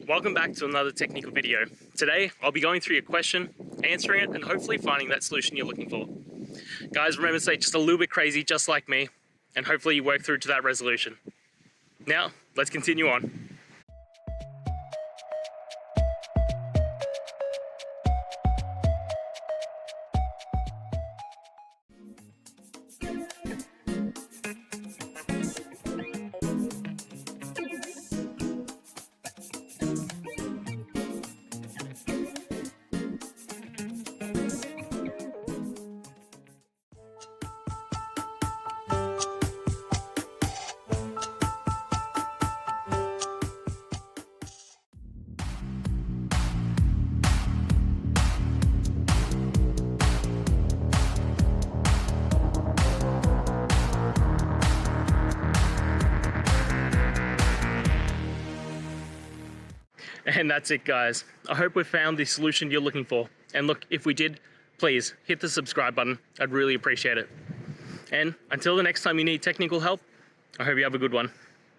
Welcome back to another technical video. Today, I'll be going through your question, answering it, and hopefully finding that solution you're looking for. Guys, remember to stay just a little bit crazy, just like me, and hopefully you work through to that resolution. Now, let's continue on. And that's it, guys. I hope we found the solution you're looking for. And look, if we did, please hit the subscribe button. I'd really appreciate it. And until the next time you need technical help, I hope you have a good one.